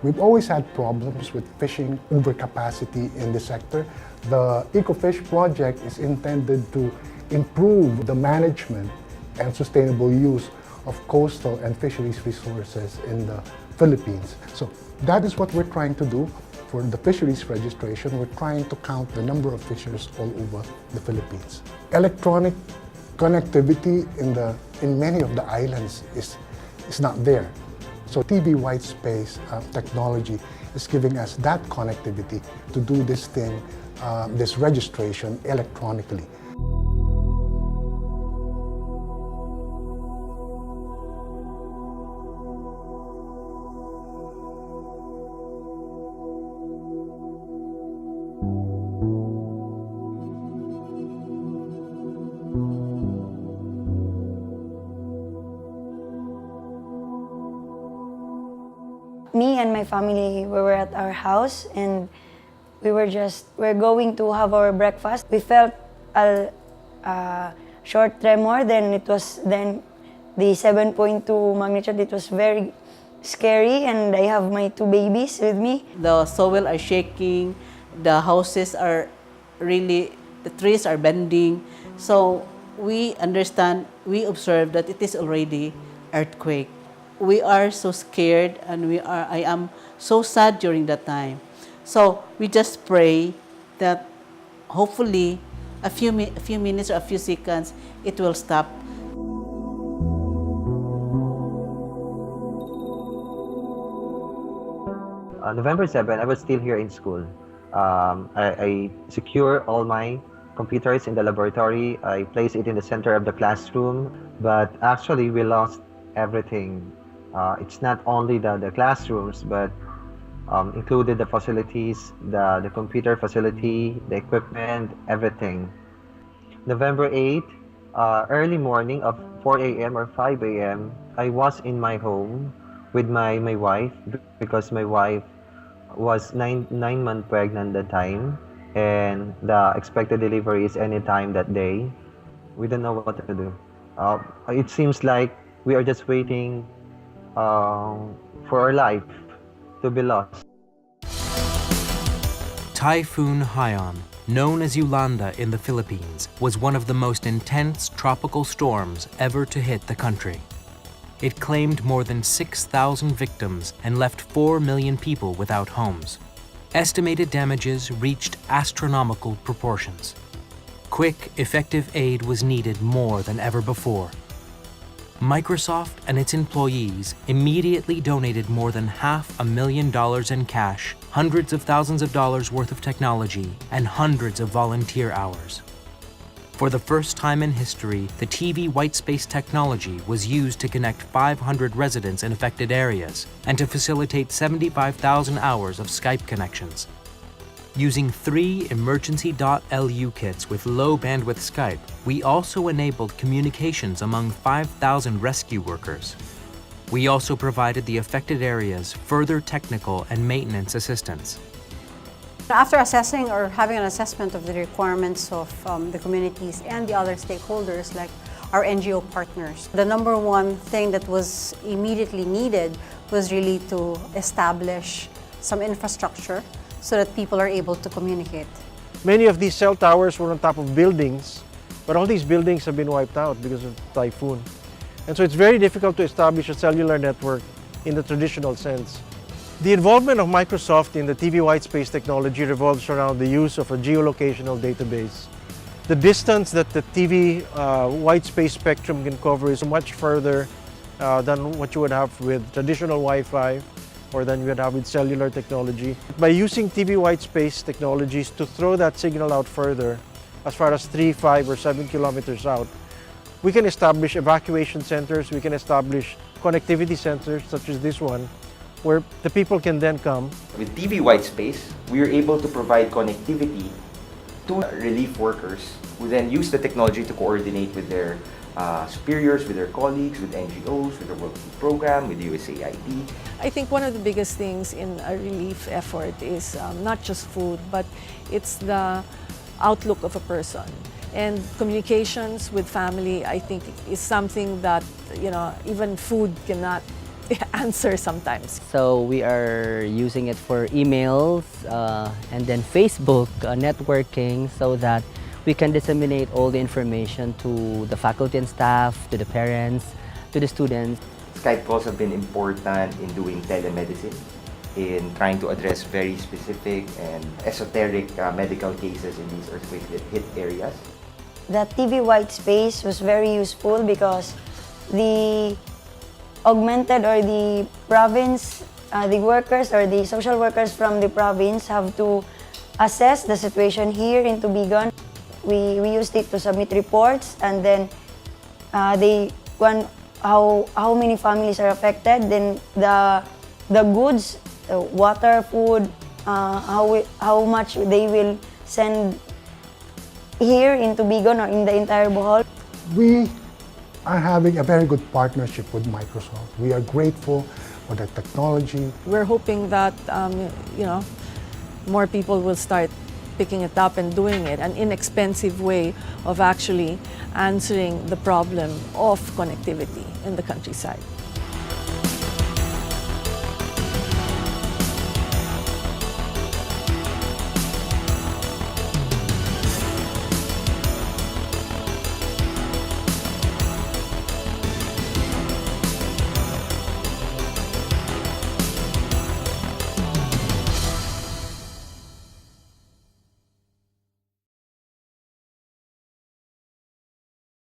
We've always had problems with fishing overcapacity in the sector. The EcoFish project is intended to improve the management and sustainable use of coastal and fisheries resources in the Philippines. So that is what we're trying to do. For the fisheries registration, we're trying to count the number of fishers all over the Philippines. Electronic connectivity in many of the islands is not there. So TV white space technology is giving us that connectivity to do this thing, this registration electronically. Me and my family, we were at our house and we're going to have our breakfast. We felt a short tremor, then the 7.2 magnitude. It was very scary, and I have my 2 babies with me. The soil are shaking, the houses are really, the trees are bending. So we understand, we observe that it is already earthquake. We are so scared, and I am so sad during that time. So we just pray that hopefully a few minutes or a few seconds, it will stop. November 7, I was still here in school. I secure all my computers in the laboratory. I place it in the center of the classroom, but actually we lost everything. It's not only the classrooms, but included the facilities, the computer facility, the equipment, everything. November 8, early morning of 4 a.m. or 5 a.m., I was in my home with my wife, because my wife was nine months pregnant at the time, and the expected delivery is any time that day. We don't know what to do. It seems like we are just waiting for our life to be lost. Typhoon Haiyan, known as Yolanda in the Philippines, was one of the most intense tropical storms ever to hit the country. It claimed more than 6,000 victims and left 4 million people without homes. Estimated damages reached astronomical proportions. Quick, effective aid was needed more than ever before. Microsoft and its employees immediately donated more than $500,000 in cash, hundreds of thousands of dollars worth of technology, and hundreds of volunteer hours. For the first time in history, the TV whitespace technology was used to connect 500 residents in affected areas and to facilitate 75,000 hours of Skype connections. Using 3 emergency.lu kits with low bandwidth Skype, we also enabled communications among 5,000 rescue workers. We also provided the affected areas further technical and maintenance assistance. After assessing or having an assessment of the requirements of the communities and the other stakeholders like our NGO partners, the number one thing that was immediately needed was really to establish some infrastructure so that people are able to communicate. Many of these cell towers were on top of buildings, but all these buildings have been wiped out because of typhoon. And so it's very difficult to establish a cellular network in the traditional sense. The involvement of Microsoft in the TV whitespace technology revolves around the use of a geolocational database. The distance that the TV whitespace spectrum can cover is much further than what you would have with traditional Wi-Fi or than you would have with cellular technology. By using TV whitespace technologies to throw that signal out further, as far as 3, 5, or 7 kilometers out, we can establish evacuation centers, we can establish connectivity centers such as this one, where the people can then come. With TV whitespace, we are able to provide connectivity to relief workers who then use the technology to coordinate with their superiors, with their colleagues, with NGOs, with the World Food Program, with USAID. I think one of the biggest things in a relief effort is not just food, but it's the outlook of a person. And communications with family, I think, is something that even food cannot answer sometimes. So we are using it for emails and then Facebook networking so that we can disseminate all the information to the faculty and staff, to the parents, to the students. Skype calls have been important in doing telemedicine, in trying to address very specific and esoteric medical cases in these earthquake-hit areas. The TV white space was very useful because the augmented or the province, the workers or the social workers from the province have to assess the situation here in Tubigon. We used it to submit reports, and then how many families are affected, then the goods, water, food, how much they will send here in Tubigon or in the entire Bohol. We are having a very good partnership with Microsoft. We are grateful for the technology. We're hoping that more people will start picking it up and doing it, an inexpensive way of actually answering the problem of connectivity in the countryside.